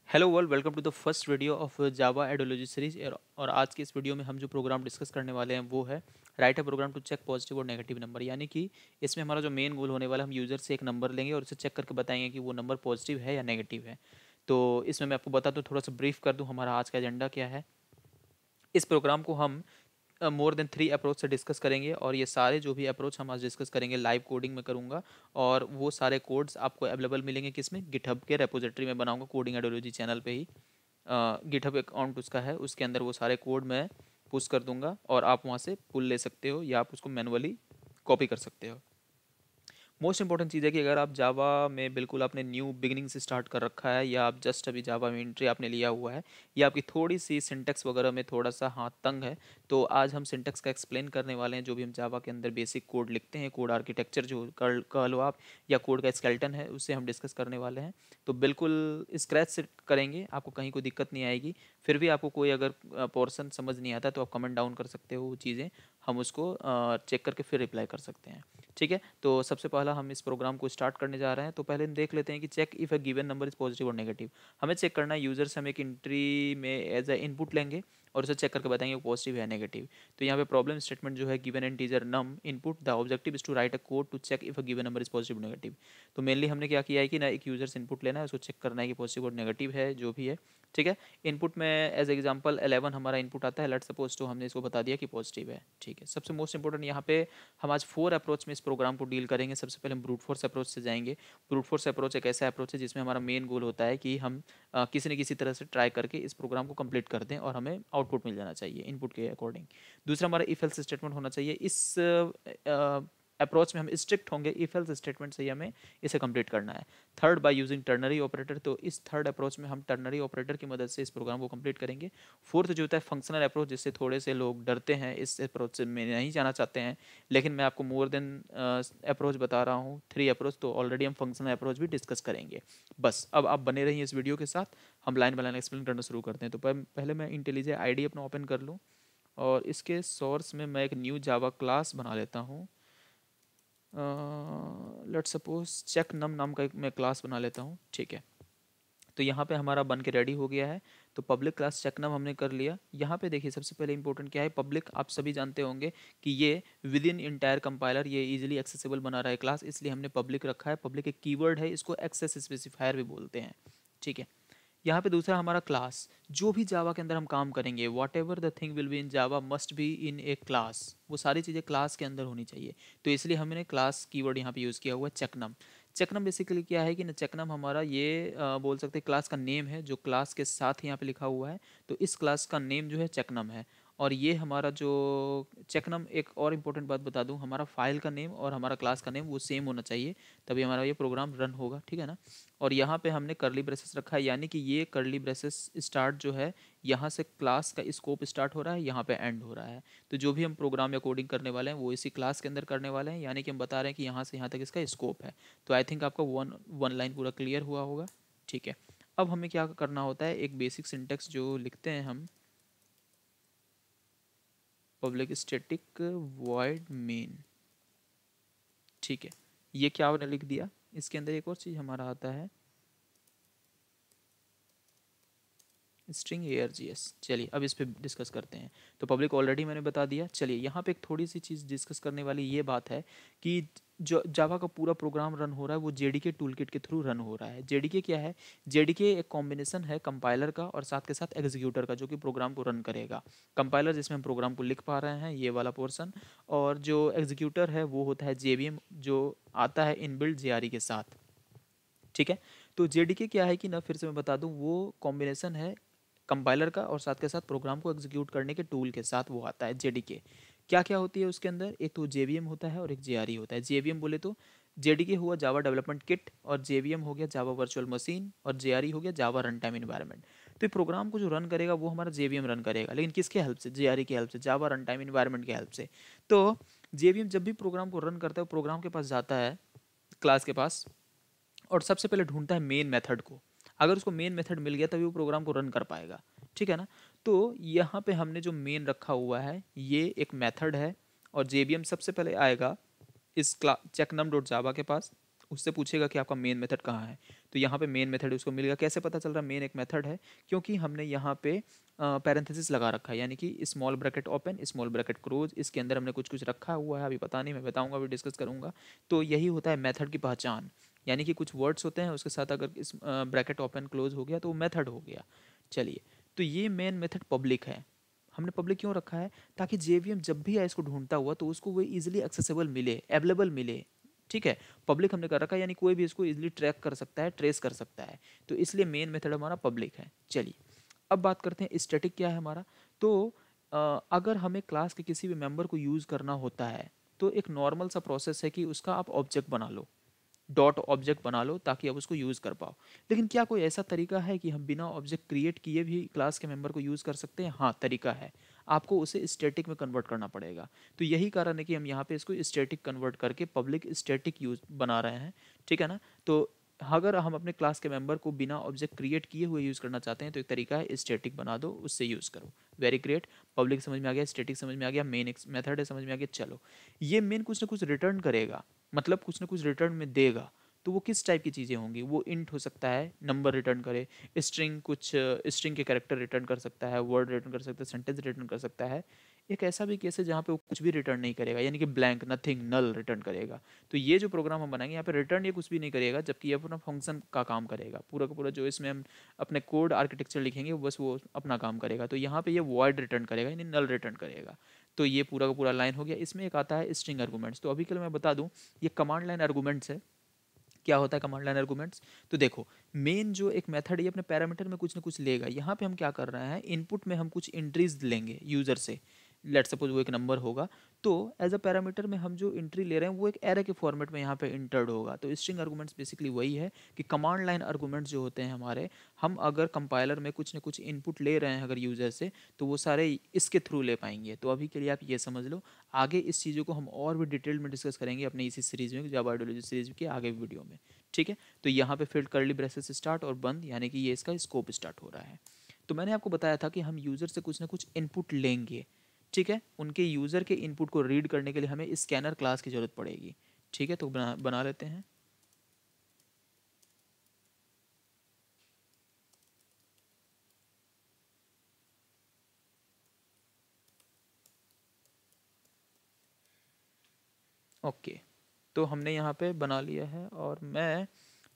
Hello world, welcome to the first video of Java ideology series. और आज की इस वीडियो में हम जो प्रोग्राम डिस्कस करने वाले हैं वो है write a program to check positive और नेगेटिव नंबर। यानी कि इसमें हमारा जो मेन गोल होने वाला है, हम यूज़र से एक नंबर लेंगे और उसे चेक करके बताएंगे कि वो नंबर पॉजिटिव है या नेगेटिव है। तो इसमें मैं आपको बता दूँ, थोड़ा सा ब्रीफ कर दूँ हमारा आज का एजेंडा क्या है। इस प्रोग्राम को हम मोर देन 3 अप्रोच से डिस्कस करेंगे और ये सारे जो भी अप्रोच हम आज डिस्कस करेंगे लाइव कोडिंग में करूँगा। और वो सारे कोड्स आपको अवेलेबल मिलेंगे किसमें, गिटहब के रेपोजिटरी में बनाऊंगा कोडिंग आइडियोलॉजी चैनल पे ही। गिटहब अकाउंट उसका है, उसके अंदर वो सारे कोड मैं पुश कर दूंगा और आप वहाँ से पुल ले सकते हो या आप उसको मैनुअली कॉपी कर सकते हो। मोस्ट इंपॉर्टेंट चीज़ है कि अगर आप जावा में बिल्कुल आपने न्यू बिगिनिंग से स्टार्ट कर रखा है या आप जस्ट अभी जावा में एंट्री आपने लिया हुआ है या आपकी थोड़ी सी सिंटेक्स वगैरह में थोड़ा सा हाथ तंग है, तो आज हम सिंटेक्स का एक्सप्लेन करने वाले हैं। जो भी हम जावा के अंदर बेसिक कोड लिखते हैं, कोड आर्किटेक्चर जो कह लो आप, या कोड का स्केलेटन है, उससे हम डिस्कस करने वाले हैं। तो बिल्कुल स्क्रैच से करेंगे, आपको कहीं कोई दिक्कत नहीं आएगी। फिर भी आपको कोई अगर पोर्सन समझ नहीं आता तो आप कमेंट डाउन कर सकते हो, वो चीज़ें हम उसको चेक करके फिर रिप्लाई कर सकते हैं। ठीक है, तो सबसे पहला हम इस प्रोग्राम को स्टार्ट करने जा रहे हैं। तो पहले हम देख लेते हैं कि check if a given number is positive और नेगेटिव। हमें चेक करना है, यूजर से हम एक एंट्री में एज अ इनपुट लेंगे और उसे चेक करके बताएंगे पॉजिटिव है नेगेटिव। तो यहाँ पे प्रॉब्लम स्टेटमेंट जो है, given integer num input, the objective is to write a code to check if a given number is positive negative. तो मेनली हमने क्या किया है कि ना, एक यूजर से इनपुट लेना है, उसको चेक करना है कि पॉजिटिव और नेगेटिव है जो भी है। ठीक है, इनपुट में एज एग्जांपल 11 हमारा इनपुट आता है, लेट्स सपोज, तो हमने इसको बता दिया कि पॉजिटिव है। ठीक है, सबसे मोस्ट इंपॉर्टेंट यहाँ पे हम आज 4 अप्रोच में इस प्रोग्राम को डील करेंगे। सबसे पहले हम ब्रूट फोर्स अप्रोच से जाएंगे। ब्रूट फोर्स अप्रोच एक ऐसा अप्रोच है जिसमें हमारा मेन गोल होता है कि हम किसी न किसी तरह से ट्राई करके इस प्रोग्राम को कंप्लीट कर दें और हमें आउटपुट मिल जाना चाहिए इनपुट के अकॉर्डिंग। दूसरा हमारा इफ एल्स स्टेटमेंट होना चाहिए। इस अप्रोच में हम स्ट्रिक्ट होंगे, इफ एल्स स्टेटमेंट से ही हमें इसे कंप्लीट करना है। Third, by using ternary operator. तो इस थर्ड अप्रोच में हम टर्नरी ऑपरेटर की मदद से इस प्रोग्राम को कंप्लीट करेंगे। फोर्थ जो होता है फंक्शनल अप्रोच, जिससे थोड़े से लोग डरते हैं, इस अप्रोच से में नहीं जाना चाहते हैं, लेकिन मैं आपको मोर देन अप्रोच बता रहा हूँ, 3 अप्रोच। तो ऑलरेडी हम फंक्शनल अप्रोच भी डिस्कस करेंगे। बस अब आप बने रहिए इस वीडियो के साथ, हम लाइन बाय लाइन एक्सप्लेन करना शुरू करते हैं। तो पहले मैं इंटेलिजे आईडी अपना ओपन कर लूँ और इसके सोर्स में मैं एक न्यू जावा क्लास बना लेता हूँ। लेट्स सपोज चेक नम नाम का एक मैं क्लास बना लेता हूँ। ठीक है, तो यहाँ पे हमारा बन के रेडी हो गया है। तो पब्लिक क्लास चेकनम हमने कर लिया। यहाँ पे देखिए सबसे पहले इंपॉर्टेंट क्या है, पब्लिक आप सभी जानते होंगे कि ये विद इन इंटायर कंपाइलर ये इजीली एक्सेसिबल बना रहा है क्लास, इसलिए हमने पब्लिक रखा है। पब्लिक एक कीवर्ड है, इसको एक्सेस स्पेसिफायर भी बोलते हैं। ठीक है, यहाँ पे दूसरा हमारा क्लास। जो भी जावा के अंदर हम काम करेंगे, what ever the thing will be in Java must be in A class, वो सारी चीज़ें क्लास के अंदर होनी चाहिए। तो इसलिए हमने क्लास कीवर्ड यहाँ पे यूज़ किया हुआ है, चेकनम। चेकनम बेसिकली क्या है कि ना, चेकनम हमारा ये बोल सकते हैं क्लास का नेम है, जो क्लास के साथ यहाँ पे लिखा हुआ है। तो इस क्लास का नेम जो है चेकनम है। और ये हमारा जो चेकनम, एक और इम्पोर्टेंट बात बता दूं, हमारा फाइल का नेम और हमारा क्लास का नेम वो सेम होना चाहिए, तभी हमारा ये प्रोग्राम रन होगा। ठीक है ना। और यहाँ पे हमने करली ब्रेसेस रखा है, यानी कि ये करली ब्रेसेस स्टार्ट जो है, यहाँ से क्लास का स्कोप स्टार्ट हो रहा है, यहाँ पे एंड हो रहा है। तो जो भी हम प्रोग्राम या कोडिंग करने वाले हैं वो इसी क्लास के अंदर करने वाले हैं, यानी कि हम बता रहे हैं कि यहाँ से यहाँ तक इसका स्कोप है। तो आई थिंक आपका वन लाइन पूरा क्लियर हुआ होगा। ठीक है, अब हमें क्या करना होता है, एक बेसिक सिंटेक्स जो लिखते हैं हम, पब्लिक स्टैटिक वॉइड मेन। ठीक है, ये क्या आपने लिख दिया। इसके अंदर एक और चीज़ हमारा आता है, स्ट्रिंग args। चलिए अब इस पे डिस्कस करते हैं। तो पब्लिक ऑलरेडी मैंने बता दिया। चलिए यहाँ पे एक थोड़ी सी चीज़ डिस्कस करने वाली ये बात है कि जो जावा का पूरा प्रोग्राम रन हो रहा है वो जेडीके टूलकिट के थ्रू रन हो रहा है। जेडीके क्या है, जेडीके एक कॉम्बिनेशन है कंपाइलर का और साथ के साथ एग्जीक्यूटर का, जो कि प्रोग्राम को रन करेगा। कंपाइलर जिसमें हम प्रोग्राम को लिख पा रहे हैं, ये वाला पोर्सन, और जो एग्जीक्यूटर है वो होता है जेवीएम, जो आता है इनबिल्ट जेआरई के साथ। ठीक है, तो जेडीके क्या है कि ना, फिर से मैं बता दूं, वो कॉम्बिनेशन है कंपाइलर का और साथ के साथ प्रोग्राम को एग्जीक्यूट करने के टूल के साथ वो आता है जेडीके। क्या क्या होती है उसके अंदर, एक तो जेवीएम होता है और एक जेआरई होता है। जेवीएम बोले तो जेडीके हुआ जावा डेवलपमेंट किट, और जेवीएम हो गया जावा वर्चुअल मशीन, और जेआरई हो गया जावा रन टाइम इन्वायरमेंट। तो ये प्रोग्राम को जो रन करेगा वो हमारा जेवीएम रन करेगा, लेकिन किसके हेल्प से, जेआरई की हेल्प से, जावा रन टाइम इन्वायरमेंट की हेल्प से। तो जेवीएम जब भी प्रोग्राम को रन करता है, प्रोग्राम के पास जाता है, क्लास के पास, और सबसे पहले ढूंढता है मेन मेथड को। अगर उसको मेन मेथड मिल गया तभी वो प्रोग्राम को रन कर पाएगा। ठीक है ना। तो यहाँ पे हमने जो मेन रखा हुआ है ये एक मेथड है, और जेबीएम सबसे पहले आएगा इस चेकनम डॉट जावा के पास, उससे पूछेगा कि आपका मेन मेथड कहाँ है। तो यहाँ पे मेन मेथड उसको मिल गया। कैसे पता चल रहा है मेन एक मेथड है? क्योंकि हमने यहाँ पे पैरेंथेसिस लगा रखा है, यानी कि small bracket open small bracket close, इसके अंदर हमने कुछ कुछ रखा हुआ है, अभी पता नहीं, मैं बताऊंगा, अभी डिस्कस करूंगा। तो यही होता है मेथड की पहचान, यानी कि कुछ वर्ड्स होते हैं उसके साथ अगर इस ब्रैकेट ओपन क्लोज हो गया तो वो मेथड हो गया। चलिए, तो ये मेन मेथड पब्लिक है। हमने पब्लिक क्यों रखा है? ताकि जेवीएम जब भी इसको ढूंढता हुआ तो उसको वो इजीली एक्सेसिबल मिले, अवेलेबल मिले। ठीक है, पब्लिक हमने कर रखा है, यानी कोई भी इसको इजीली ट्रैक कर सकता है, ट्रेस कर सकता है, तो इसलिए मेन मेथड हमारा पब्लिक है। चलिए, अब बात करते हैं स्टैटिक क्या है हमारा। तो अगर हमें क्लास के किसी भी मेंबर को यूज़ करना होता है तो एक नॉर्मल सा प्रोसेस है कि उसका आप ऑब्जेक्ट बना लो, डॉट ऑब्जेक्ट बना लो, ताकि आप उसको यूज़ कर पाओ। लेकिन क्या कोई ऐसा तरीका है कि हम बिना ऑब्जेक्ट क्रिएट किए भी क्लास के मेंबर को यूज़ कर सकते हैं? हाँ, तरीका है। आपको उसे स्टैटिक में कन्वर्ट करना पड़ेगा। तो यही कारण है कि हम यहाँ पे इसको स्टैटिक कन्वर्ट करके पब्लिक स्टैटिक यूज बना रहे हैं। ठीक है ना? तो अगर हम अपने क्लास के मेंबर को बिना ऑब्जेक्ट क्रिएट किए हुए यूज़ करना चाहते हैं तो एक तरीका है स्टैटिक बना दो, उससे यूज़ करो। वेरी ग्रेट, पब्लिक समझ में आ गया, स्टैटिक समझ में आ गया, मेन एक मेथड है समझ में आ गया। चलो, ये मेन कुछ ना कुछ रिटर्न करेगा, मतलब कुछ ना कुछ रिटर्न में देगा। तो वो किस टाइप की चीज़ें होंगी? वो इंट हो सकता है, नंबर रिटर्न करे, स्ट्रिंग, कुछ स्ट्रिंग के कैरेक्टर रिटर्न कर सकता है, वर्ड रिटर्न कर सकता है, सेंटेंस रिटर्न कर सकता है। एक ऐसा भी केस है जहाँ पे वो कुछ भी रिटर्न नहीं करेगा, यानी कि ब्लैंक, नथिंग, नल रिटर्न करेगा। तो ये जो प्रोग्राम हम बनाएंगे यहाँ पे रिटर्न ये कुछ भी नहीं करेगा, जबकि ये अपना फंक्शन का काम करेगा। पूरा का पूरा जो इसमें हम अपने कोड आर्किटेक्चर लिखेंगे बस वो अपना काम करेगा। तो यहाँ पे ये वॉइड रिटर्न करेगा, यानी नल रिटर्न करेगा। तो ये पूरा का पूरा लाइन हो गया। इसमें एक आता है स्ट्रिंग आर्गूमेंट्स। तो अभी के लिए मैं बता दूँ, ये कमांड लाइन आर्गूमेंट्स है। क्या होता है कमांड लाइन आर्गूमेंट्स? तो देखो, मेन जो एक मेथड है ये अपने पैरामीटर में कुछ ना कुछ लेगा। यहाँ पे हम क्या कर रहे हैं, इनपुट में हम कुछ एंट्रीज लेंगे यूजर से। लेट सपोज वो एक नंबर होगा, तो एज अ पैरामीटर में हम जो एंट्री ले रहे हैं वो एक एरे के फॉर्मेट में यहाँ पे इंटर्ड होगा। तो स्ट्रिंग आर्गूमेंट्स बेसिकली वही है कि कमांड लाइन आर्गूमेंट्स जो होते हैं हमारे, हम अगर कंपाइलर में कुछ ना कुछ इनपुट ले रहे हैं अगर यूजर से, तो वो सारे इसके थ्रू ले पाएंगे। तो अभी के लिए आप ये समझ लो, आगे इस चीज़ों को हम और भी डिटेल में डिस्कस करेंगे अपने इसी सीरीज में, जावा आइडियोलॉजी सीरीज के आगे वीडियो में। ठीक है, तो यहाँ पे फिल्ड कर्ली ब्रेसेस स्टार्ट और बंद, यानी कि ये इसका स्कोप स्टार्ट हो रहा है। तो मैंने आपको बताया था कि हम यूज़र से कुछ ना कुछ इनपुट लेंगे। ठीक है, उनके यूज़र के इनपुट को रीड करने के लिए हमें स्कैनर क्लास की ज़रूरत पड़ेगी। ठीक है, तो बना लेते हैं। ओके, तो हमने यहाँ पे बना लिया है। और मैं,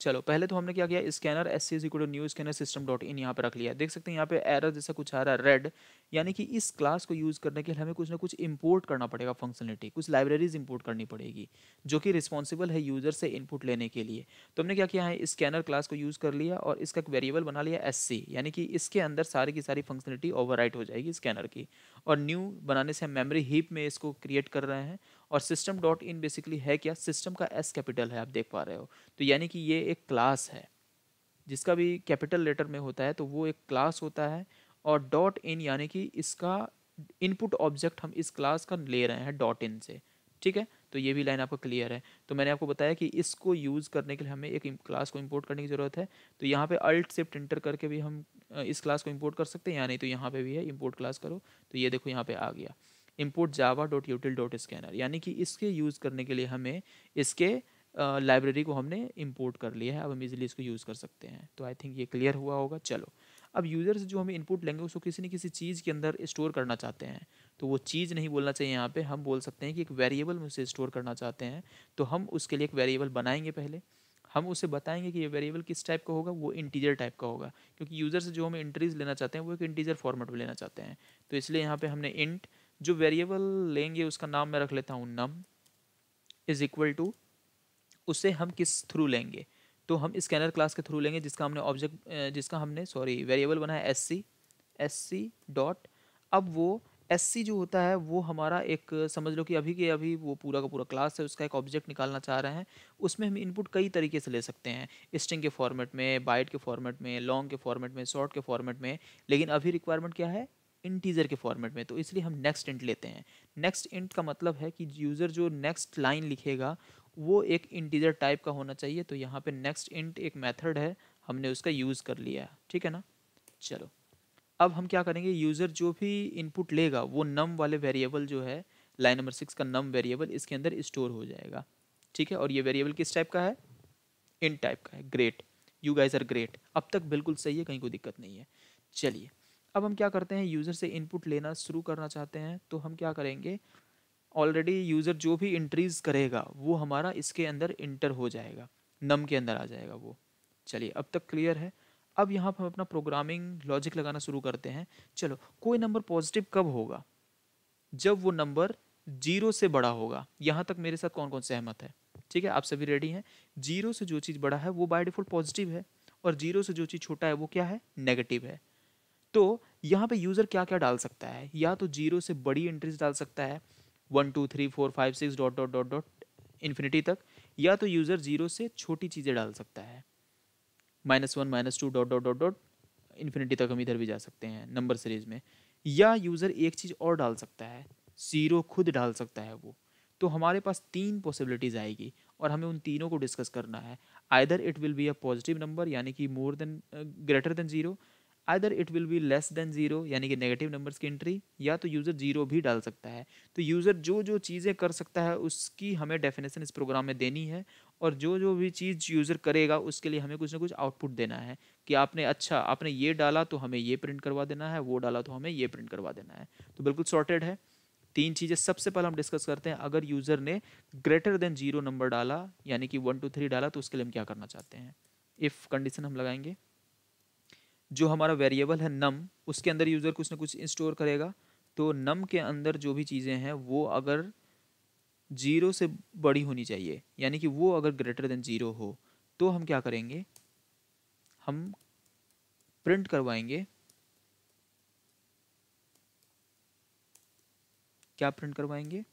चलो पहले तो हमने क्या किया, scanner S C is equal to new scanner system dot in यहाँ पे रख लिया। देख सकते हैं यहाँ पे एरर जैसा कुछ आ रहा है, रेड, यानी कि इस क्लास को यूज़ करने के लिए हमें कुछ ना कुछ इंपोर्ट करना पड़ेगा, फंक्शनलिटी, कुछ लाइब्रेरीज इंपोर्ट करनी पड़ेगी जो कि रिस्पॉन्सिबल है यूज़र से इनपुट लेने के लिए। तो हमने क्या किया है, स्कैनर क्लास को यूज़ कर लिया और इसका एक वेरिएबल बना लिया एस सी, यानी कि इसके अंदर सारी की सारी फंक्शनलिटी ओवरराइट हो जाएगी स्कैनर की। और न्यू बनाने से हम मेमोरी हीप में इसको क्रिएट कर रहे हैं। और सिस्टम डॉट इन बेसिकली है क्या, सिस्टम का एस कैपिटल है, आप देख पा रहे हो। तो यानी कि ये एक क्लास है, जिसका भी कैपिटल लेटर में होता है तो वो एक क्लास होता है। और डॉट इन यानी कि इसका इनपुट ऑब्जेक्ट हम इस क्लास का ले रहे हैं डॉट इन से। ठीक है, तो ये भी लाइन आपको क्लियर है। तो मैंने आपको बताया कि इसको यूज़ करने के लिए हमें एक क्लास को इंपोर्ट करने की ज़रूरत है। तो यहाँ पे अल्ट शिफ्ट एंटर करके भी हम इस क्लास को इंपोर्ट कर सकते हैं, या नहीं तो यहाँ पे भी है इंपोर्ट क्लास करो। तो ये देखो यहाँ पे आ गया import Java dot यूटिल dot scanner, यानी कि इसके यूज़ करने के लिए हमें इसके लाइब्रेरी को हमने इंपोर्ट कर लिया है। अब हम इजीली इसको यूज़ कर सकते हैं। तो आई थिंक ये क्लियर हुआ होगा। चलो, अब यूज़र से जो हमें इनपुट लेंगे उसको किसी न किसी चीज़ के अंदर स्टोर करना चाहते हैं। तो वो चीज़ नहीं बोलना चाहिए यहाँ पे, हम बोल सकते हैं कि एक वेरिएबल में उसे स्टोर करना चाहते हैं। तो हम उसके लिए एक वेरिएबल बनाएंगे। पहले हम उसे बताएंगे कि ये वेरिएबल किस टाइप का होगा, वो इंटीजर टाइप का होगा, क्योंकि यूज़र से जो हमें एंट्रीज लेना चाहते हैं वो एक इंटीजर फॉर्मेट में लेना चाहते हैं। तो इसलिए यहाँ पे हमने इंट, जो वेरिएबल लेंगे उसका नाम मैं रख लेता हूँ नम, इज इक्वल टू, उसे हम किस थ्रू लेंगे, तो हम स्कैनर क्लास के थ्रू लेंगे जिसका हमने ऑब्जेक्ट, जिसका हमने सॉरी वेरिएबल बनाया एस सी डॉट। अब वो एस सी जो होता है वो हमारा एक, समझ लो कि अभी के अभी वो पूरा का पूरा क्लास है, उसका एक ऑब्जेक्ट निकालना चाह रहे हैं। उसमें हम इनपुट कई तरीके से ले सकते हैं, स्ट्रिंग के फॉर्मेट में, बाइट के फॉर्मेट में, लॉन्ग के फॉर्मेट में, शॉर्ट के फॉर्मेट में। लेकिन अभी रिक्वायरमेंट क्या है, इंटीजर के फॉर्मेट में। तो इसलिए हम नेक्स्ट इंट लेते हैं। नेक्स्ट इंट का मतलब है कि यूज़र जो नेक्स्ट लाइन लिखेगा वो एक इंटीजर टाइप का होना चाहिए। तो यहाँ पे नेक्स्ट इंट एक मेथड है, हमने उसका यूज़ कर लिया। ठीक है ना? चलो, अब हम क्या करेंगे, यूज़र जो भी इनपुट लेगा वो नम वाले वेरिएबल जो है, लाइन नंबर 6 का नम वेरिएबल इसके अंदर स्टोर हो जाएगा। ठीक है, और ये वेरिएबल किस टाइप का है, इंट टाइप का है। Great, you guys are great, अब तक बिल्कुल सही है, कहीं कोई दिक्कत नहीं है। चलिए अब हम क्या करते हैं, यूज़र से इनपुट लेना शुरू करना चाहते हैं, तो हम क्या करेंगे, ऑलरेडी यूज़र जो भी इंट्रीज करेगा वो हमारा इसके अंदर इंटर हो जाएगा, नम के अंदर आ जाएगा वो। चलिए अब तक क्लियर है। अब यहाँ पर हम अपना प्रोग्रामिंग लॉजिक लगाना शुरू करते हैं। चलो, कोई नंबर पॉजिटिव कब होगा, जब वो नंबर जीरो से बड़ा होगा। यहाँ तक मेरे साथ कौन कौन सहमत है, ठीक है, आप सभी रेडी हैं। जीरो से जो चीज़ बड़ा है वो बाय डिफॉल्ट पॉजिटिव है, और जीरो से जो चीज़ छोटा है वो क्या है, नेगेटिव है। तो यहाँ पे यूज़र क्या क्या डाल सकता है, या तो जीरो से बड़ी एंट्रीज डाल सकता है, 1 2 3 4 5 6 dot dot dot dot infinity तक, या तो यूज़र जीरो से छोटी चीज़ें डाल सकता है, -1 -2 dot dot dot dot infinity तक हम इधर भी जा सकते हैं नंबर सीरीज में। या यूज़र एक चीज़ और डाल सकता है, जीरो खुद डाल सकता है वो। तो हमारे पास तीन पॉसिबिलिटीज़ आएगी, और हमें उन तीनों को डिस्कस करना है। Either it will be a positive number यानी कि more than greater than zero, either it will be less than zero यानी कि नेगेटिव नंबर्स की एंट्री, या तो यूज़र जीरो भी डाल सकता है। तो यूज़र जो जो चीज़ें कर सकता है उसकी हमें डेफिनेशन इस प्रोग्राम में देनी है, और जो जो भी चीज़ यूज़र करेगा उसके लिए हमें कुछ ना कुछ आउटपुट देना है, कि आपने अच्छा आपने ये डाला तो हमें ये प्रिंट करवा देना है, वो डाला तो हमें ये प्रिंट करवा देना है। तो बिल्कुल सॉर्टेड है। तीन चीज़ें सबसे पहले हम डिस्कस करते हैं। अगर यूज़र ने ग्रेटर देन जीरो नंबर डाला यानी कि 1 2 3 डाला, तो उसके लिए हम क्या करना चाहते हैं, इफ़ कंडीशन हम लगाएंगे। जो हमारा वेरिएबल है नम, उसके अंदर यूज़र कुछ ना कुछ स्टोर करेगा। तो नम के अंदर जो भी चीज़ें हैं वो अगर जीरो से बड़ी होनी चाहिए, यानी कि वो अगर ग्रेटर देन जीरो हो, तो हम क्या करेंगे, हम प्रिंट करवाएंगे। क्या प्रिंट करवाएंगे,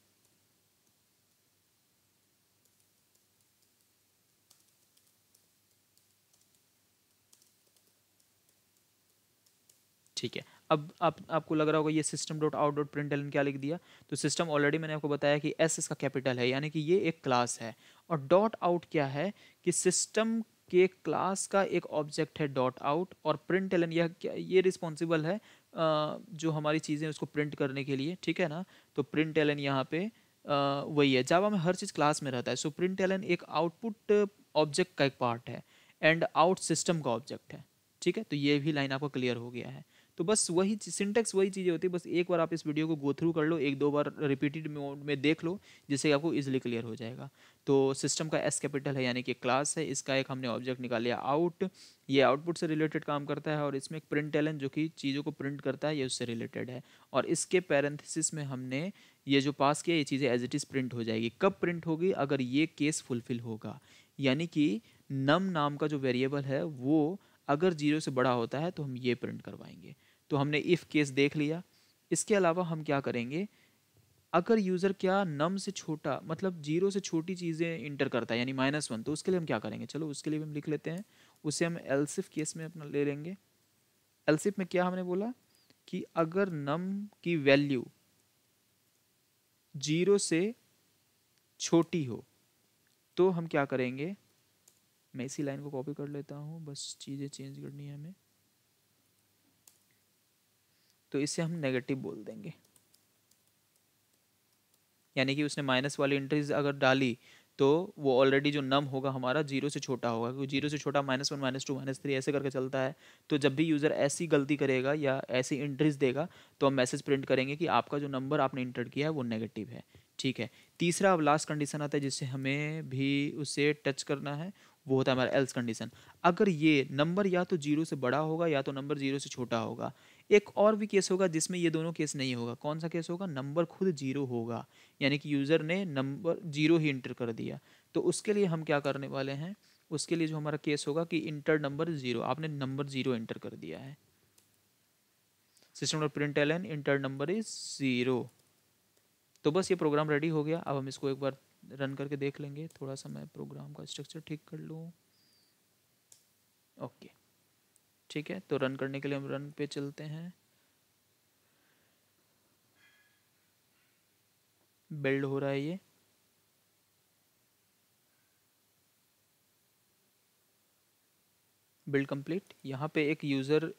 ठीक है। अब आपको लग रहा होगा ये system dot out dot print ln क्या लिख दिया। तो सिस्टम ऑलरेडी मैंने आपको बताया कि एस इसका कैपिटल है, यानी कि ये एक क्लास है। और डॉट आउट क्या है, कि सिस्टम के क्लास का एक ऑब्जेक्ट है डॉट आउट, और प्रिंट एलन यह क्या, ये रिस्पॉन्सिबल है जो हमारी चीज़ें उसको प्रिंट करने के लिए, ठीक है ना। तो प्रिंट एलन यहाँ पे वही है, जावा में हर चीज़ क्लास में रहता है। सो प्रिंट एलन एक आउटपुट ऑब्जेक्ट का एक पार्ट है, एंड आउट सिस्टम का ऑब्जेक्ट है, ठीक है। तो ये भी लाइन आपको क्लियर हो गया है। तो बस वही सिंटेक्स वही चीज़ें होती है, बस एक बार आप इस वीडियो को गो थ्रू कर लो, एक दो बार रिपीटेड मोड में देख लो, जिससे आपको इजीली क्लियर हो जाएगा। तो सिस्टम का एस कैपिटल है यानी कि क्लास है, इसका एक हमने ऑब्जेक्ट निकाल लिया आउट, ये आउटपुट से रिलेटेड काम करता है, और इसमें एक प्रिंट एलन जो कि चीज़ों को प्रिंट करता है, ये उससे रिलेटेड है। और इसके पैरेंथेसिस में हमने ये जो पास किया, ये चीज़ें एज इट इज़ प्रिंट हो जाएगी। कब प्रिंट होगी, अगर ये केस फुलफिल होगा, यानी कि नम नाम का जो वेरिएबल है वो अगर जीरो से बड़ा होता है तो हम ये प्रिंट करवाएंगे। तो हमने इफ़ केस देख लिया। इसके अलावा हम क्या करेंगे, अगर यूज़र क्या नम से छोटा मतलब जीरो से छोटी चीज़ें इंटर करता है यानी -1, तो उसके लिए हम क्या करेंगे, चलो उसके लिए भी हम लिख लेते हैं। उसे हम एल्सिफ केस में अपना ले लेंगे। एल्सिफ में क्या हमने बोला, कि अगर नम की वैल्यू जीरो से छोटी हो तो हम क्या करेंगे, मैं इसी लाइन को कॉपी कर लेता हूँ, बस चीज़ें चेंज करनी है हमें। तो इसे हम नेगेटिव बोल देंगे, यानी कि उसने माइनस वाली एंट्रीज अगर डाली तो वो ऑलरेडी जो नम होगा हमारा जीरो से छोटा होगा, क्योंकि जीरो से छोटा -1 -2 -3 ऐसे करके चलता है। तो जब भी यूज़र ऐसी गलती करेगा या ऐसी एंट्रीज देगा, तो हम मैसेज प्रिंट करेंगे कि आपका जो नंबर आपने इंटर किया है वो नेगेटिव है, ठीक है। तीसरा अब लास्ट कंडीशन आता है जिससे हमें भी उसे टच करना है, वो होता है हमारा एल्स कंडीशन। अगर ये नंबर या तो जीरो से बड़ा होगा या तो नंबर जीरो से छोटा होगा। एक और भी केस होगा जिसमें ये दोनों केस नहीं होगा। कौन सा केस होगा, नंबर खुद जीरो होगा, यानी कि यूज़र ने नंबर जीरो ही इंटर कर दिया। तो उसके लिए हम क्या करने वाले हैं, उसके लिए जो हमारा केस होगा कि इंटर नंबर जीरो, आपने नंबर जीरो इंटर कर दिया है। System dot print L N enter number is zero. तो बस ये प्रोग्राम रेडी हो गया। अब हम इसको एक बार रन करके देख लेंगे। थोड़ा सा मैं प्रोग्राम का स्ट्रक्चर ठीक कर लूँ। ओके, ठीक है। तो रन करने के लिए हम रन पे चलते हैं। बिल्ड हो रहा है ये। Build complete. यहाँ पे एक यूज़र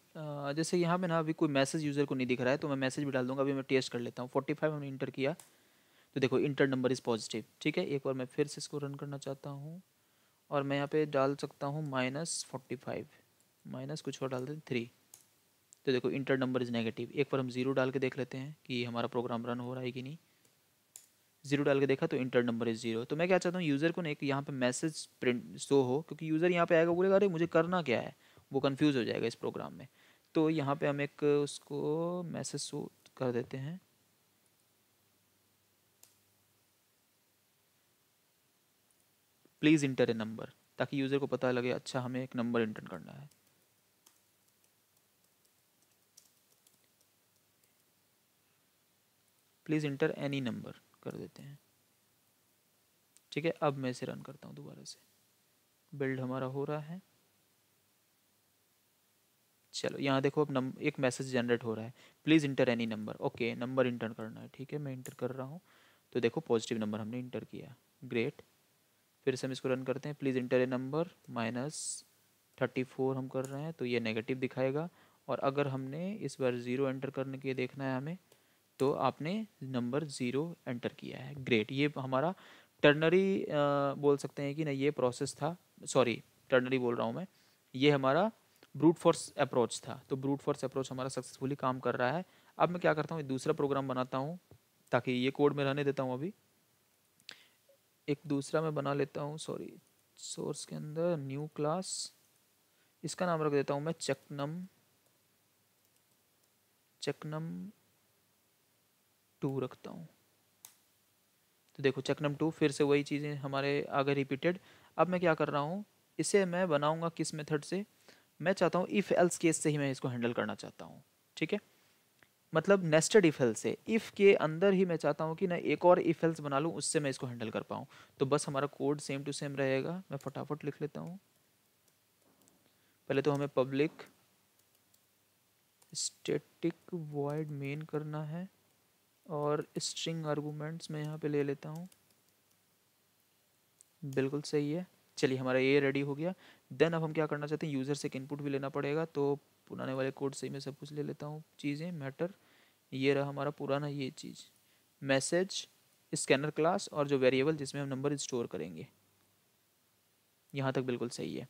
जैसे यहाँ पे ना अभी कोई मैसेज यूज़र को नहीं दिख रहा है, तो मैं मैसेज भी डाल दूंगा। अभी मैं टेस्ट कर लेता हूँ। 45 हमने इंटर किया, तो देखो इंटर नंबर इज़ पॉजिटिव, ठीक है। एक बार मैं फिर से इसको रन करना चाहता हूँ, और मैं यहाँ पे डाल सकता हूँ -45, माइनस कुछ और डाल दें 3। तो देखो इंटर नंबर इज़ नेगेटिव। एक बार हम 0 डाल के देख लेते हैं कि हमारा प्रोग्राम रन हो रहा है कि नहीं। 0 डाल के देखा तो इंटर नंबर इज़ 0। तो मैं क्या चाहता हूँ, यूज़र को ना एक यहाँ पे मैसेज प्रिंट शो हो, क्योंकि यूज़र यहाँ पे आएगा बोलेगा अरे मुझे करना क्या है, वो कंफ्यूज हो जाएगा इस प्रोग्राम में। तो यहाँ पे हम एक उसको मैसेज शो कर देते हैं, प्लीज़ इंटर ए नंबर, ताकि यूज़र को पता लगे अच्छा हमें एक नंबर इंटर करना है। प्लीज़ इंटर एनी नंबर कर देते हैं। ठीक है, अब मैं इसे रन करता हूँ दोबारा से। बिल्ड हमारा हो रहा है। चलो यहाँ देखो अब एक मैसेज जनरेट हो रहा है, please inter any number. Okay, number inter करना है, ठीक है मैं इंटर कर रहा हूँ। तो देखो पॉजिटिव नंबर हमने इंटर किया, ग्रेट। फिर से हम इसको रन करते हैं, प्लीज़ इंटर ए नंबर, -34 हम कर रहे हैं तो ये नेगेटिव दिखाएगा। और अगर हमने इस बार 0 एंटर करने के लिए देखना है हमें, तो आपने नंबर 0 एंटर किया है, ग्रेट। ये हमारा टर्नरी बोल सकते हैं कि ना ये प्रोसेस था, सॉरी टर्नरी बोल रहा हूँ मैं, ये हमारा ब्रूट फोर्स अप्रोच था। तो ब्रूट फोर्स अप्रोच हमारा सक्सेसफुली काम कर रहा है। अब मैं क्या करता हूँ, दूसरा प्रोग्राम बनाता हूँ, ताकि ये कोड में रहने देता हूँ अभी। एक दूसरा मैं बना लेता हूँ, सॉरी सोर्स के अंदर न्यू क्लास, इसका नाम रख देता हूँ मैं चकनम 2 रखता हूँ। तो देखो चकनम 2 फिर से वही चीज़ें हमारे आगे रिपीटेड। अब मैं क्या कर रहा हूँ, इसे मैं बनाऊँगा किस मेथड से, मैं चाहता हूँ इफ़ एल्स केस से ही मैं इसको हैंडल करना चाहता हूँ। ठीक है, मतलब नेस्टेड इफ एल्स से, इफ़ के अंदर ही मैं चाहता हूँ कि ना एक और इफ एल्स बना लूँ, उससे मैं इसको हैंडल कर पाऊँ। तो बस हमारा कोड सेम टू सेम रहेगा, मैं फटाफट लिख लेता हूँ। पहले तो हमें पब्लिक स्टैटिक वॉइड मेन करना है, और स्ट्रिंग आर्गूमेंट्स मैं यहाँ पे ले लेता हूँ। बिल्कुल सही है। चलिए हमारा ये रेडी हो गया। देन अब हम क्या करना चाहते हैं, यूज़र से एक इनपुट भी लेना पड़ेगा, तो पुराने वाले कोड से ही मैं सब कुछ ले लेता हूँ चीज़ें, मैटर। ये रहा हमारा पुराना ये चीज़, मैसेज, स्कैनर क्लास, और जो वेरिएबल जिसमें हम नंबर स्टोर करेंगे। यहाँ तक बिल्कुल सही है।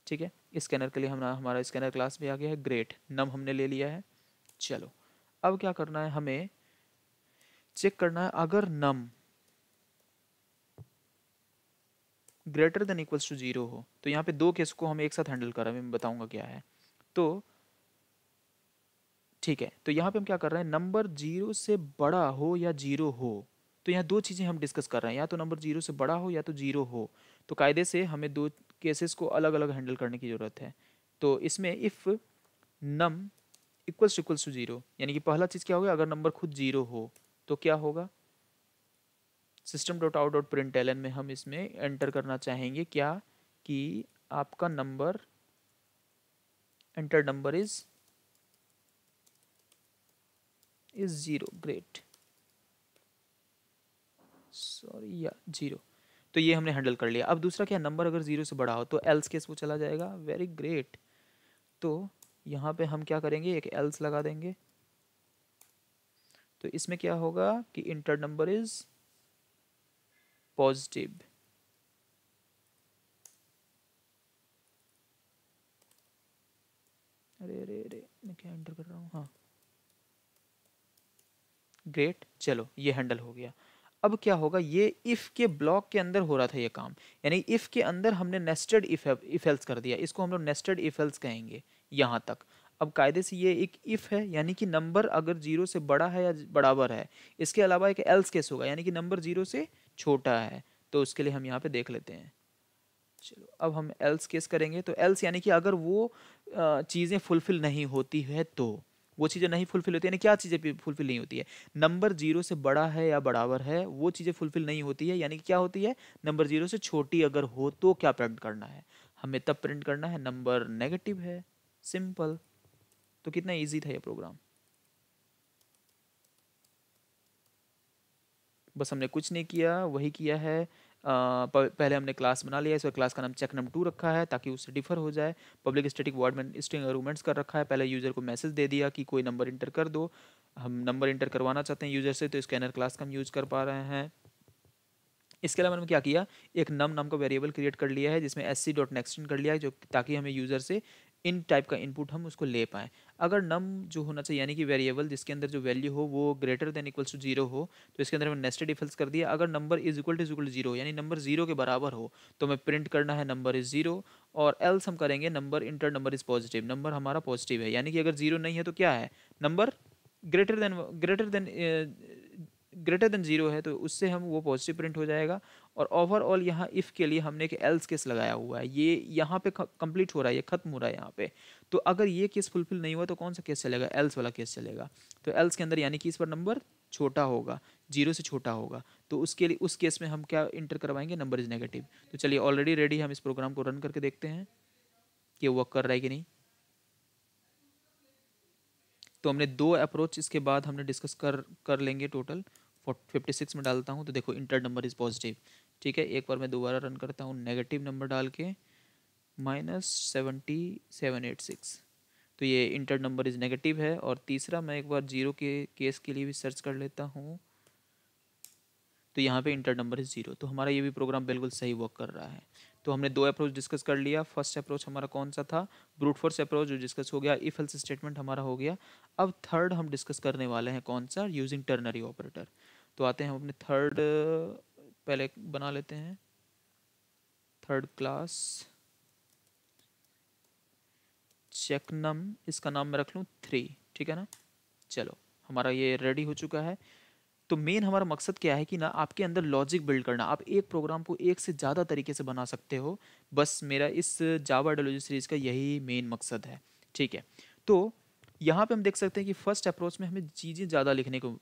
ठीक है, स्कैनर के लिए हमारा स्कैनर क्लास भी आ गया है, ग्रेट। नम हमने ले लिया है। चलो अब क्या करना है, हमें चेक करना है अगर नम ग्रेटर देन इक्वल्स टू 0 हो। तो यहाँ पे दो केस को हम एक साथ हैंडल कर रहे हैं, मैं बताऊंगा क्या है। तो ठीक है, तो यहाँ पे हम क्या कर रहे हैं, नंबर 0 से बड़ा हो या 0 हो। तो यहाँ दो चीज़ें हम डिस्कस कर रहे हैं, या तो नंबर 0 से बड़ा हो या तो 0 हो। तो कायदे से हमें दो केसेस को अलग अलग हैंडल करने की ज़रूरत है। तो इसमें इफ़ नम इक्वल्स टू 0, यानी कि पहला चीज़ क्या होगा, अगर नंबर खुद 0 हो तो क्या होगा, system.out.println में हम इसमें एंटर करना चाहेंगे क्या, कि आपका number, enter number is 0, great, sorry या 0। तो ये हमने हैंडल कर लिया। अब दूसरा क्या, नंबर अगर 0 से बड़ा हो तो एल्स केस वो चला जाएगा, वेरी ग्रेट। तो यहाँ पे हम क्या करेंगे, एक एल्स लगा देंगे। तो इसमें क्या होगा कि इंटर नंबर इज पॉजिटिव। अरे अरे अरे, मैं क्या एंटर कर रहा हूँ, हाँ ग्रेट। चलो ये हैंडल हो गया। अब क्या होगा, ये इफ़ के ब्लॉक के अंदर हो रहा था ये काम, यानी इफ़ के अंदर हमने नेस्टेड इफ एल्स कर दिया, इसको हम लोग नेस्टेड इफ एल्स कहेंगे यहाँ तक। अब कायदे से ये एक इफ़ है, यानी कि नंबर अगर 0 से बड़ा है या बराबर है। इसके अलावा एक एल्स केस होगा, यानी कि नंबर 0 से छोटा है। तो उसके लिए हम यहाँ पे देख लेते हैं। चलो अब हम एल्स केस करेंगे। तो एल्स यानी कि अगर वो चीज़ें फुलफिल नहीं होती है, तो वो चीज़ें नहीं फुलफिल होती है, यानी क्या चीज़ें फुलफिल नहीं होती है, नंबर 0 से बड़ा है या बराबर है, वो चीज़ें फुलफिल नहीं होती है। यानी कि क्या होती है, नंबर 0 से छोटी अगर हो तो क्या प्रिंट करना है, हमें तब प्रिंट करना है नंबर नेगेटिव है, सिंपल। तो कितना ईजी था ये प्रोग्राम, बस हमने कुछ नहीं किया, वही किया है। पहले हमने क्लास बना लिया, इस क्लास का नाम चकनम 2 रखा है ताकि उससे डिफर हो जाए। पब्लिक स्टैटिक वॉइड में स्ट्रिंग आर्गुमेंट्स कर रखा है। पहले यूज़र को मैसेज दे दिया कि कोई नंबर इंटर कर दो, हम नंबर इंटर करवाना चाहते हैं यूज़र से, तो स्कैनर क्लास का हम यूज़ कर पा रहे हैं। इसके अलावा मैंने क्या किया, एक नम नाम का वेरिएबल क्रिएट कर लिया है जिसमें sc.next कर लिया है, जो ताकि हमें यूज़र से इन टाइप का इनपुट हम उसको ले पाएँ। अगर नम जो होना चाहिए यानी कि वेरिएबल जिसके अंदर जो वैल्यू हो वो ग्रेटर देन इक्वल्स टू 0 हो, तो इसके अंदर मैंने नेस्टेड इफ एल्स कर दिया। अगर नंबर इज इक्वल टू 0 यानी नंबर 0 के बराबर हो तो हमें प्रिंट करना है नंबर इज 0, और एल्स हम करेंगे number inter number is positive, number हमारा पॉजिटिव है, यानी कि अगर 0 नहीं है तो क्या है, नंबर ग्रेटर देन 0 है, तो उससे हम वो पॉजिटिव प्रिंट हो जाएगा। और ओवरऑल यहाँ इफ़ के लिए हमने एक एल्स केस लगाया हुआ है, ये यहाँ पे कंप्लीट हो रहा है, ये खत्म हो रहा है यहाँ पे। तो अगर ये केस फुलफिल नहीं हुआ तो कौन सा केस चलेगा, एल्स वाला केस चलेगा। तो एल्स के अंदर यानी कि इस पर नंबर छोटा होगा, 0 से छोटा होगा, तो उसके लिए उस केस में हम क्या इंटर करवाएंगे, नंबर इज नेगेटिव। तो चलिए ऑलरेडी रेडी, हम इस प्रोग्राम को रन करके देखते हैं कि वर्क कर रहा है कि नहीं। तो हमने 2 अप्रोच इसके बाद हमने डिस्कस कर लेंगे टोटल। 56 में डालता हूँ तो देखो इंटर नंबर इज़ पॉजिटिव, ठीक है। एक बार मैं दोबारा रन करता हूँ नेगेटिव नंबर डाल के -7786, तो ये इंटर नंबर इज़ नेगेटिव है। और तीसरा मैं एक बार 0 के केस के लिए भी सर्च कर लेता हूँ, तो यहाँ पे इंटर नंबर इज 0, तो हमारा ये भी प्रोग्राम बिल्कुल सही वर्क कर रहा है। तो हमने 2 अप्रोच डिस्कस कर लिया। फर्स्ट अप्रोच हमारा कौन सा था, ब्रूट फोर्स अप्रोच, जो डिस्कस हो गया, इफ एल्स स्टेटमेंट हमारा हो गया। अब थर्ड हम डिस्कस करने वाले हैं कौन सा, यूजिंग टर्नरी ऑपरेटर। तो आते हैं हम अपने थर्ड, पहले बना लेते हैं थर्ड क्लास चेक नम, इसका नाम मैं रख लूँ 3, ठीक है ना। चलो हमारा ये रेडी हो चुका है। तो मेन हमारा मकसद क्या है कि ना आपके अंदर लॉजिक बिल्ड करना, आप एक प्रोग्राम को एक से ज़्यादा तरीके से बना सकते हो, बस मेरा इस जावा आइडियोलॉजी सीरीज़ का यही मेन मकसद है, ठीक है। तो यहाँ पे हम देख सकते हैं कि फर्स्ट अप्रोच में हमें चीज़ें ज़्यादा लिखने को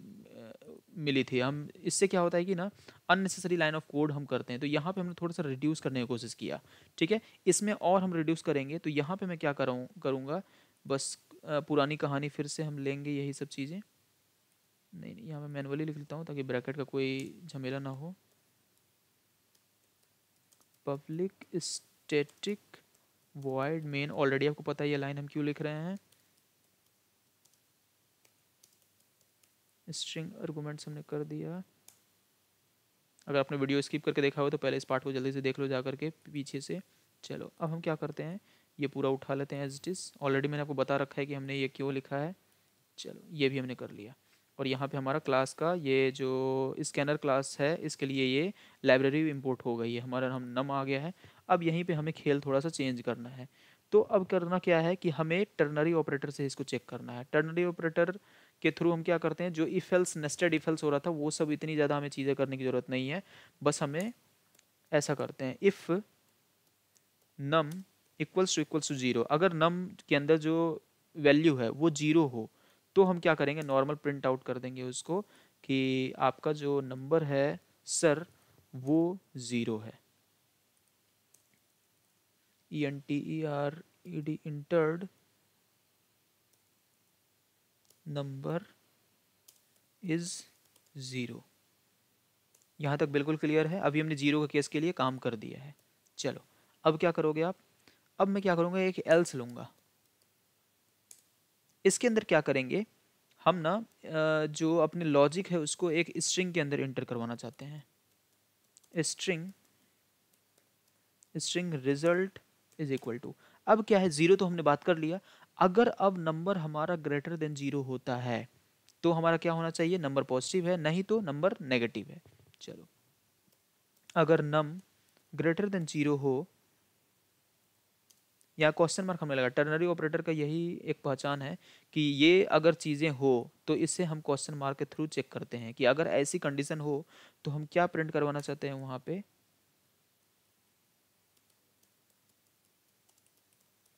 मिली थी। हम इससे क्या होता है कि ना अननेसेसरी लाइन ऑफ कोड हम करते हैं, तो यहाँ पे हमने थोड़ा सा रिड्यूस करने की कोशिश किया, ठीक है। इसमें और हम रिड्यूस करेंगे, तो यहाँ पे मैं क्या करूँगा, बस पुरानी कहानी फिर से हम लेंगे, यही सब चीज़ें। नहीं यहाँ मैं मैनुअली लिख लेता हूँ ताकि ब्रैकेट का कोई झमेला ना हो। Public static void main, already आपको पता है ये लाइन हम क्यों लिख रहे हैं, स्ट्रिंग आर्गुमेंट्स हमने कर दिया। अगर आपने वीडियो स्किप करके देखा हो तो पहले इस पार्ट को जल्दी से देख लो जा करके पीछे से। चलो अब हम क्या करते हैं, ये पूरा उठा लेते हैं एज इट इज़। ऑलरेडी मैंने आपको बता रखा है कि हमने ये क्यों लिखा है। चलो ये भी हमने कर लिया। और यहाँ पे हमारा क्लास का ये जो स्कैनर क्लास है, इसके लिए ये लाइब्रेरी इंपोर्ट हो गई है, हमारा हम नम आ गया है। अब यहीं पे हमें खेल थोड़ा सा चेंज करना है। तो अब करना क्या है कि हमें टर्नरी ऑपरेटर से इसको चेक करना है। टर्नरी ऑपरेटर के थ्रू हम क्या करते हैं, जो if else nested if else हो रहा था वो सब इतनी ज़्यादा हमें चीज़ें करने की ज़रूरत नहीं है। बस हमें ऐसा करते हैं, इफ़ नम इक्वल्स टू 0, अगर नम के अंदर जो वैल्यू है वो 0 हो तो हम क्या करेंगे, नॉर्मल प्रिंट आउट कर देंगे उसको कि आपका जो नंबर है सर वो 0 है। ENTERED entered number is 0। यहाँ तक बिल्कुल क्लियर है। अभी हमने 0 के केस के लिए काम कर दिया है। चलो अब क्या करोगे आप, अब मैं क्या करूँगा, एक एल्स लूँगा। इसके अंदर क्या करेंगे हम ना, जो अपने लॉजिक है उसको एक स्ट्रिंग के अंदर इंटर करवाना चाहते हैं। String result is equal to, अब क्या है 0 तो हमने बात कर लिया। अगर अब नंबर हमारा ग्रेटर देन 0 होता है तो हमारा क्या होना चाहिए, नंबर पॉजिटिव है, नहीं तो नंबर नेगेटिव है। चलो अगर नम ग्रेटर देन 0 हो, या क्वेश्चन मार्क हमने लगा, टर्नरी ऑपरेटर का यही एक पहचान है कि ये अगर चीज़ें हो तो इससे हम क्वेश्चन मार्क के थ्रू चेक करते हैं कि अगर ऐसी कंडीशन हो तो हम क्या प्रिंट करवाना चाहते हैं वहाँ पे,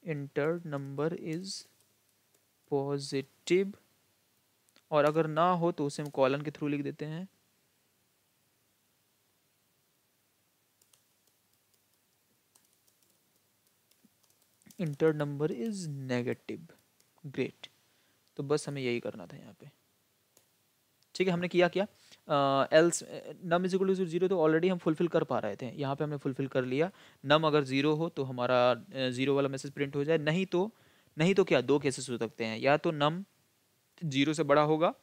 इंटर्ड नंबर इज पॉजिटिव। और अगर ना हो तो उसे हम कॉलन के थ्रू लिख देते हैं, entered number is negative. Great, तो बस हमें यही करना था यहाँ पे, ठीक है। हमने किया क्या, else num is equal to 0 तो ऑलरेडी हम फुलफिल कर पा रहे थे, यहाँ पे हमने फुलफिल कर लिया। नम अगर 0 हो तो हमारा 0 वाला मैसेज प्रिंट हो जाए, नहीं तो क्या, दो केसेस हो सकते हैं, या तो नम 0 से बड़ा होगा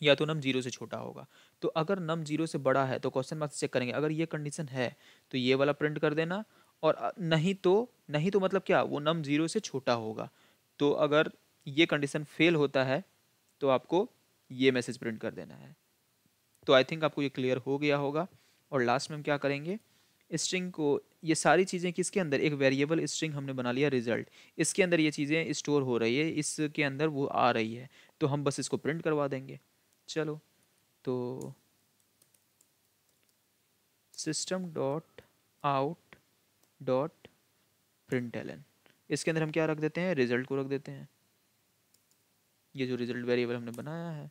या तो नम 0 से छोटा होगा। तो अगर नम 0 से बड़ा है तो क्वेश्चन मार्क चेक करेंगे, अगर ये कंडीशन है तो ये वाला प्रिंट कर देना, और नहीं तो मतलब क्या, वो नम 0 से छोटा होगा। तो अगर ये कंडीशन फेल होता है तो आपको ये मैसेज प्रिंट कर देना है। तो आई थिंक आपको ये क्लियर हो गया होगा। और लास्ट में हम क्या करेंगे, स्ट्रिंग को, ये सारी चीज़ें किसके अंदर, एक वेरिएबल स्ट्रिंग हमने बना लिया रिजल्ट, इसके अंदर ये चीज़ें स्टोर हो रही है, इसके अंदर वो आ रही है, तो हम बस इसको प्रिंट करवा देंगे। चलो, तो system dot out dot println, इसके अंदर हम क्या रख देते हैं, रिजल्ट को रख देते हैं, ये जो रिजल्ट वेरिएबल हमने बनाया है।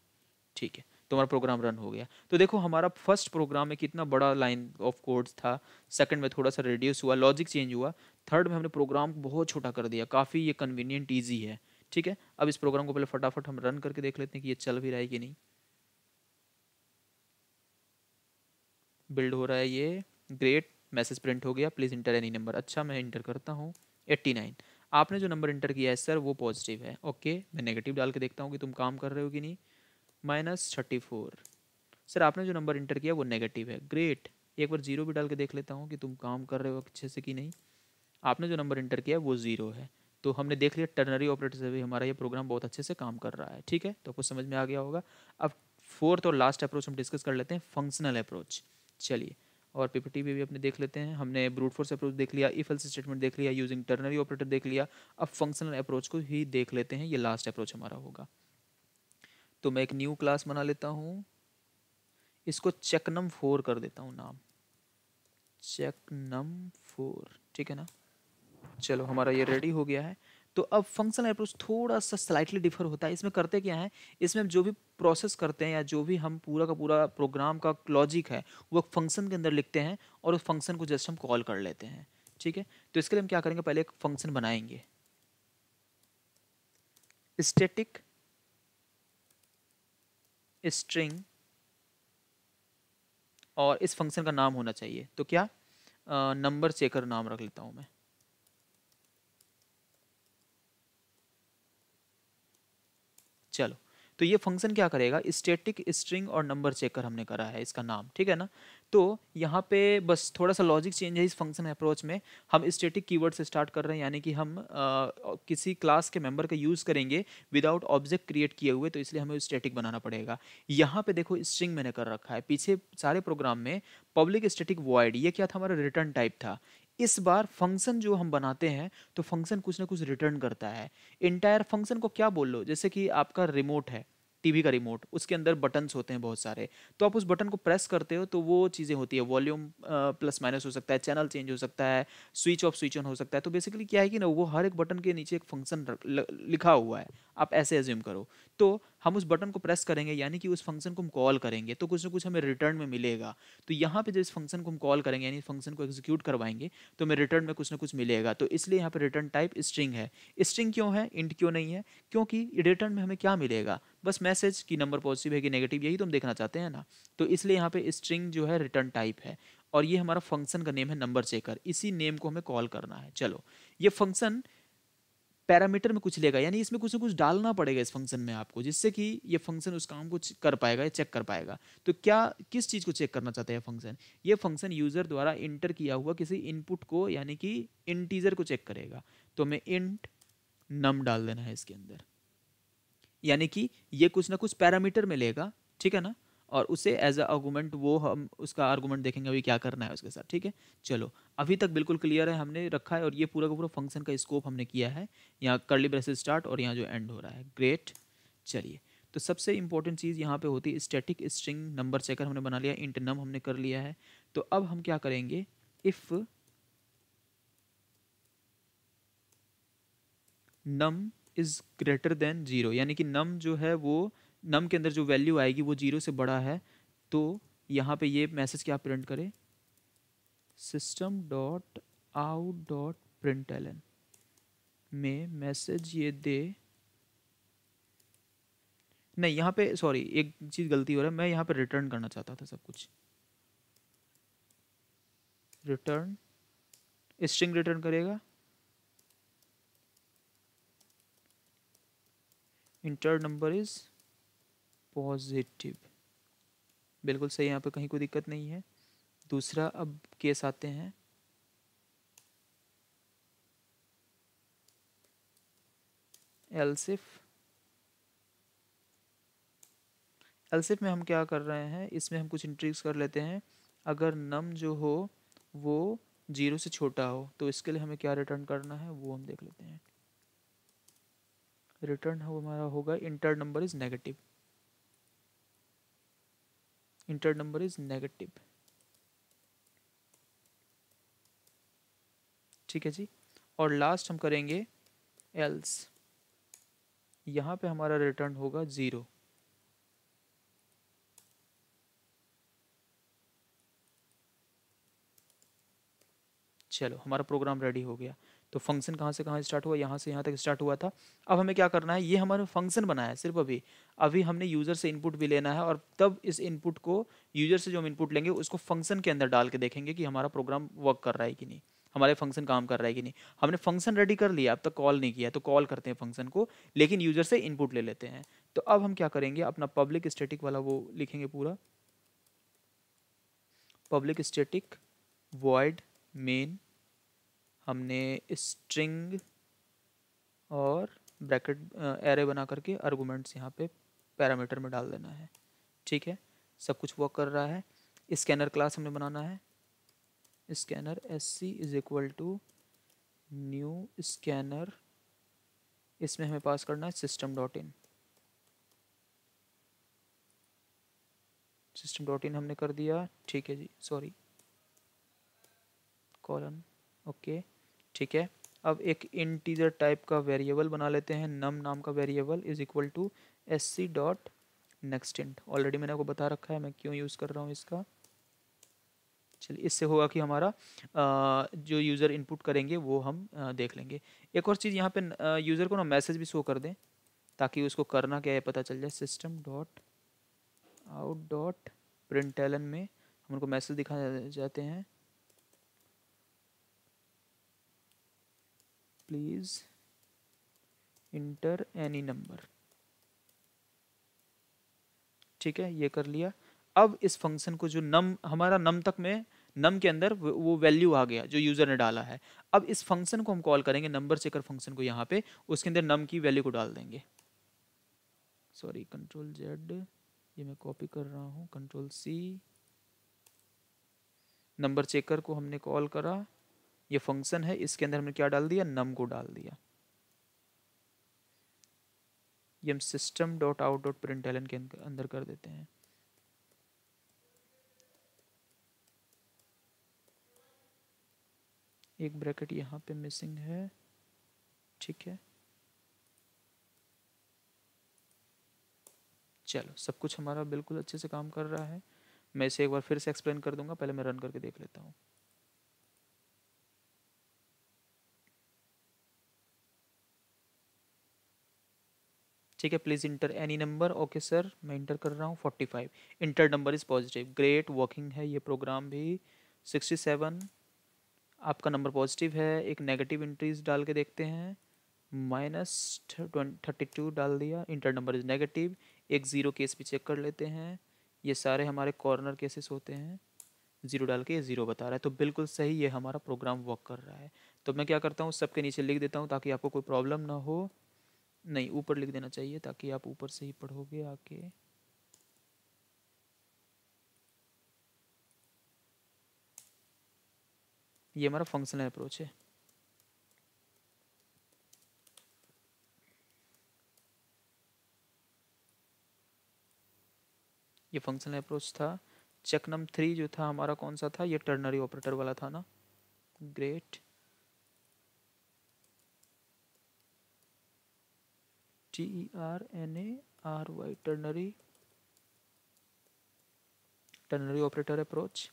ठीक है, तो हमारा प्रोग्राम रन हो गया। तो देखो हमारा फर्स्ट प्रोग्राम में कितना बड़ा लाइन ऑफ कोड्स था, सेकंड में थोड़ा सा रिड्यूस हुआ, लॉजिक चेंज हुआ, थर्ड में हमने प्रोग्राम को बहुत छोटा कर दिया, काफ़ी ये कन्वीनियंट ईजी है। ठीक है, अब इस प्रोग्राम को पहले फटाफट हम रन करके देख लेते हैं कि ये चल भी रहा है कि नहीं। बिल्ड हो रहा है ये, ग्रेट, मैसेज प्रिंट हो गया, प्लीज़ इंटर एनी नंबर। अच्छा, मैं इंटर करता हूँ 89। आपने जो नंबर इंटर किया है सर वो पॉजिटिव है, ओके। मैं नेगेटिव डाल के देखता हूँ कि तुम काम कर रहे हो कि नहीं। -34। सर आपने जो नंबर इंटर किया वो नेगेटिव है, ग्रेट। एक बार जीरो भी डाल के देख लेता हूँ कि तुम काम कर रहे हो अच्छे से कि नहीं। आपने जो नंबर इंटर किया वो ज़ीरो है। तो हमने देख लिया टर्नरी ऑपरेटर से भी हमारा ये प्रोग्राम बहुत अच्छे से काम कर रहा है। ठीक है, तो आपको समझ में आ गया होगा। अब फोर्थ और लास्ट अप्रोच हम डिस्कस कर लेते हैं, फंक्शनल अप्रोच। चलिए, और पीपीटी भी अपने देख लेते हैं। हमने ब्रूट फोर्स अप्रोच देख लिया, इफ एल्स स्टेटमेंट देख लिया, यूजिंग टर्नरी ऑपरेटर देख लिया। अब फंक्शनल अप्रोच को ही देख लेते हैं, ये लास्ट अप्रोच हमारा होगा। तो मैं एक न्यू क्लास बना लेता हूँ, इसको चेकनम 4 कर देता हूँ नाम, चेकनम 4। ठीक है ना, चलो हमारा ये रेडी हो गया है। तो अब फंक्शनल अप्रोच थोड़ा सा स्लाइटली डिफर होता है। इसमें करते क्या है, इसमें हम जो भी प्रोसेस करते हैं या जो भी हम पूरा का पूरा प्रोग्राम का लॉजिक है वो फंक्शन के अंदर लिखते हैं और उस फंक्शन को जस्ट हम कॉल कर लेते हैं। ठीक है, तो इसके लिए हम क्या करेंगे, पहले एक फंक्शन बनाएंगे, स्टैटिक स्ट्रिंग, और इस फंक्शन का नाम होना चाहिए, तो क्या, नंबर चेकर नाम रख लेता हूँ मैं। चलो, तो ये फंक्शन क्या करेगा, स्टैटिक स्ट्रिंग और नंबर चेकर हमने करा है इसका नाम। ठीक है ना, तो यहाँ पे बस थोड़ा सा लॉजिक चेंज है इस फंक्शन अप्रोच में। हम स्टैटिक कीवर्ड से स्टार्ट कर रहे हैं, यानी कि हम किसी क्लास के मेंबर का यूज़ करेंगे विदाउट ऑब्जेक्ट क्रिएट किए हुए, तो इसलिए हमें स्टैटिक बनाना पड़ेगा। यहाँ पे देखो स्ट्रिंग मैंने कर रखा है, पीछे सारे प्रोग्राम में पब्लिक स्टैटिक वॉइड, ये क्या था, हमारा रिटर्न टाइप था। इस बार फंक्शन जो हम बनाते हैं तो फंक्शन कुछ ना कुछ रिटर्न करता है। इंटायर फंक्शन को क्या बोल लो, जैसे कि आपका रिमोट है, टीवी का रिमोट, उसके अंदर बटन्स होते हैं बहुत सारे, तो आप उस बटन को प्रेस करते हो तो वो चीज़ें होती है, वॉल्यूम प्लस माइनस हो सकता है, चैनल चेंज हो सकता है, स्विच ऑफ स्विच ऑन हो सकता है। तो बेसिकली क्या है कि ना, वो हर एक बटन के नीचे एक फंक्शन लिखा हुआ है, आप ऐसे एज्यूम करो। तो हम उस बटन को प्रेस करेंगे यानी कि उस फंक्शन को हम कॉल करेंगे तो कुछ ना कुछ हमें रिटर्न में मिलेगा। तो यहाँ पे जब इस फंक्शन को हम कॉल करेंगे यानी फंक्शन को एग्जीक्यूट करवाएंगे तो हमें रिटर्न में कुछ ना कुछ मिलेगा। तो इसलिए यहाँ पे रिटर्न टाइप स्ट्रिंग है। स्ट्रिंग क्यों है, इंट क्यों नहीं है, क्योंकि रिटर्न में हमें क्या मिलेगा, बस मैसेज की नंबर पॉजिटिव है कि नेगेटिव, यही तो हम देखना चाहते हैं ना। तो इसलिए यहाँ पे स्ट्रिंग जो है रिटर्न टाइप है, और ये हमारा फंक्शन का नेम है नंबर चेकर, इसी नेम को हमें कॉल करना है। चलो, ये फंक्शन पैरामीटर में कुछ लेगा, यानी इसमें कुछ ना कुछ डालना पड़ेगा इस फंक्शन में आपको, जिससे कि ये फंक्शन उस काम को कर पाएगा या चेक कर पाएगा। तो क्या, किस चीज़ को चेक करना चाहते हैं फंक्शन, ये फंक्शन यूज़र द्वारा इंटर किया हुआ किसी इनपुट को यानी कि इंटीजर को चेक करेगा। तो हमें इंट नम डाल देना है इसके अंदर, यानी कि ये कुछ ना कुछ पैरामीटर में लेगा। ठीक है ना, और उसे एज अ आर्गूमेंट, वो हम उसका आर्गूमेंट देखेंगे अभी क्या करना है उसके साथ। ठीक है, चलो अभी तक बिल्कुल क्लियर है, हमने रखा है, और ये पूरा का पूरा फंक्शन का स्कोप हमने किया है। यहाँ कर्ली ब्रेसेस स्टार्ट और यहाँ जो एंड हो रहा है, ग्रेट। चलिए, तो सबसे इंपॉर्टेंट चीज़ यहाँ पे होती है स्टैटिक स्ट्रिंग नंबर चेकर हमने बना लिया, इंट नम हमने कर लिया है। तो अब हम क्या करेंगे, if num is greater than 0, यानी कि नम जो है वो, नम के अंदर जो वैल्यू आएगी वो 0 से बड़ा है, तो यहाँ पे ये मैसेज क्या प्रिंट करे, system dot out dot println में मैसेज ये दे, नहीं यहाँ पे सॉरी एक चीज़ गलती हो रहा है, मैं यहाँ पे रिटर्न करना चाहता था सब कुछ, रिटर्न स्ट्रिंग रिटर्न करेगा, इंटर नंबर इज पॉजिटिव। बिल्कुल सही, यहाँ पे कहीं कोई दिक्कत नहीं है। दूसरा अब केस आते हैं, एल्सिफ। एल्सिफ में हम क्या कर रहे हैं, इसमें हम कुछ इंट्रीज कर लेते हैं। अगर नम जो हो वो 0 से छोटा हो तो इसके लिए हमें क्या रिटर्न करना है वो हम देख लेते हैं। रिटर्न हमारा होगा inter number is negative, inter number is negative. ठीक है जी। और लास्ट हम करेंगे एल्स, यहाँ पे हमारा रिटर्न होगा 0। चलो हमारा प्रोग्राम रेडी हो गया। तो फंक्शन कहाँ से कहाँ स्टार्ट हुआ, यहाँ से यहाँ तक स्टार्ट हुआ था। अब हमें क्या करना है, ये हमारा फंक्शन बना है सिर्फ अभी। अभी हमने यूज़र से इनपुट भी लेना है और तब इस इनपुट को, यूज़र से जो हम इनपुट लेंगे उसको फंक्शन के अंदर डाल के देखेंगे कि हमारा प्रोग्राम वर्क कर रहा है कि नहीं, हमारे फंक्शन काम कर रहा है कि नहीं। हमने फंक्शन रेडी कर लिया, अब तक कॉल नहीं किया, तो कॉल करते हैं फंक्शन को, लेकिन यूज़र से इनपुट ले लेते हैं। तो अब हम क्या करेंगे, अपना पब्लिक स्टैटिक वाला वो लिखेंगे पूरा, पब्लिक स्टैटिक वॉइड मेन, हमने स्ट्रिंग और ब्रैकेट एरे बना करके आर्गुमेंट्स यहाँ पे पैरामीटर में डाल देना है। ठीक है, सब कुछ वर्क कर रहा है। स्कैनर क्लास हमने बनाना है, scanner sc is equal to new scanner, इसमें हमें पास करना है system dot in. System dot in हमने कर दिया, ठीक है जी, सॉरी कॉलन, ओके ठीक है। अब एक इंटीजर टाइप का वेरिएबल बना लेते हैं, नम नाम का variable is equal to sc dot next int. Already मैंने आपको बता रखा है मैं क्यों यूज़ कर रहा हूँ इसका। चलिए, इससे होगा कि हमारा जो यूज़र इनपुट करेंगे वो हम देख लेंगे। एक और चीज़ यहाँ पे यूज़र को ना मैसेज भी शो कर दें ताकि उसको करना क्या है पता चल जाए। System dot out dot println में हम उनको मैसेज दिखा जाते हैं, प्लीज़ इंटर एनी नंबर। ठीक है, ये कर लिया। अब इस फंक्शन को जो नम, हमारा नम तक में, नम के अंदर वो वैल्यू आ गया जो यूज़र ने डाला है। अब इस फंक्शन को हम कॉल करेंगे, नंबर चेकर फंक्शन को, यहाँ पे उसके अंदर नम की वैल्यू को डाल देंगे। सॉरी, कंट्रोल जेड, ये मैं कॉपी कर रहा हूँ, कंट्रोल सी। नंबर चेकर को हमने कॉल करा, ये फंक्शन है, इसके अंदर हमने क्या डाल दिया, नम को डाल दिया। ये हम system dot out dot println के अंदर कर देते हैं। एक ब्रैकेट यहाँ पे मिसिंग है, ठीक है। चलो, सब कुछ हमारा बिल्कुल अच्छे से काम कर रहा है। मैं इसे एक बार फिर से एक्सप्लेन कर दूंगा, पहले मैं रन करके देख लेता हूँ। ठीक है, please inter any number. Okay sir, मैं इंटर कर रहा हूँ 45। Inter number is positive, great, working है ये प्रोग्राम भी। 67 आपका नंबर पॉजिटिव है। एक नेगेटिव एंट्रीज डाल के देखते हैं, -32 डाल दिया, इंटर नंबर इज़ नेगेटिव। एक ज़ीरो केस भी चेक कर लेते हैं, ये सारे हमारे कॉर्नर केसेस होते हैं। ज़ीरो डाल के ये ज़ीरो बता रहा है, तो बिल्कुल सही ये हमारा प्रोग्राम वर्क कर रहा है। तो मैं क्या करता हूँ, सबके नीचे लिख देता हूँ ताकि आपको कोई प्रॉब्लम ना हो। नहीं, ऊपर लिख देना चाहिए ताकि आप ऊपर से ही पढ़ोगे आके। ये हमारा फंक्शनल अप्रोच है। ये फंक्शनल अप्रोच था। चेक नंबर 3 जो था हमारा कौन सा था, ये टर्नरी ऑपरेटर वाला था ना। Great, TERNARY, ternary, ternary operator approach.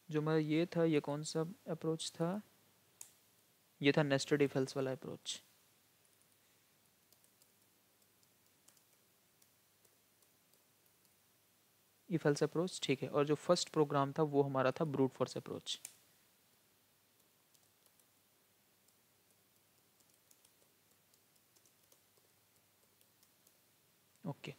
जो हमारा ये था, ये कौन सा अप्रोच था, ये था नेस्टेड इफ एल्स वाला अप्रोच। इफ एल्स अप्रोच, ठीक है। और जो फर्स्ट प्रोग्राम था वो हमारा था ब्रूट फोर्स अप्रोच। ओके,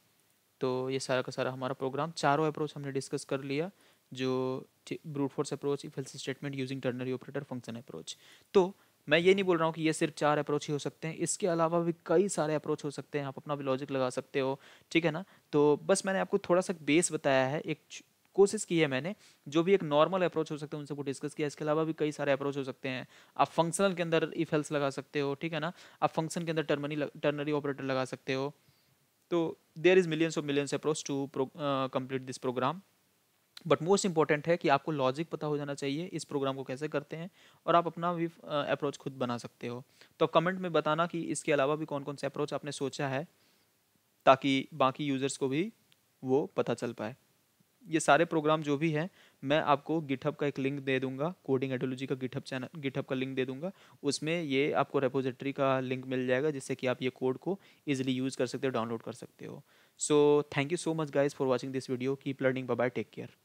तो ये सारा का सारा हमारा प्रोग्राम, चारों अप्रोच हमने डिस्कस कर लिया, जो brute force approach, if else statement using ternary operator, function approach. तो मैं ये नहीं बोल रहा हूँ कि ये सिर्फ 4 अप्रोच ही हो सकते हैं, इसके अलावा भी कई सारे अप्रोच हो सकते हैं, आप अपना भी लॉजिक लगा सकते हो, ठीक है ना। तो बस मैंने आपको थोड़ा सा बेस बताया है, एक कोशिश की है मैंने, जो भी एक नॉर्मल अप्रोच हो सकते हैं उन सबको डिस्कस किया। इसके अलावा भी कई सारे अप्रोच हो सकते हैं। आप फंक्शनल के अंदर इफ एल्स लगा सकते हो, ठीक है ना। आप फंक्शन के अंदर टर्नरी ऑपरेटर लगा सकते हो। तो there is millions approach to complete this program, but most important है कि आपको लॉजिक पता हो जाना चाहिए इस प्रोग्राम को कैसे करते हैं, और आप अपना भी अप्रोच खुद बना सकते हो। तो कमेंट में बताना कि इसके अलावा भी कौन कौन से अप्रोच आपने सोचा है, ताकि बाकी यूजर्स को भी वो पता चल पाए। ये सारे प्रोग्राम जो भी हैं, मैं आपको गिटहब का एक लिंक दे दूंगा, कोडिंग आइडियोलॉजी का गिटहब का लिंक दे दूंगा। उसमें ये आपको रेपोजिटरी का लिंक मिल जाएगा, जिससे कि आप ये कोड को इजीली यूज़ कर सकते हो, डाउनलोड कर सकते हो। So thank you so much guys for watching this video, keep learning, bye bye, take care.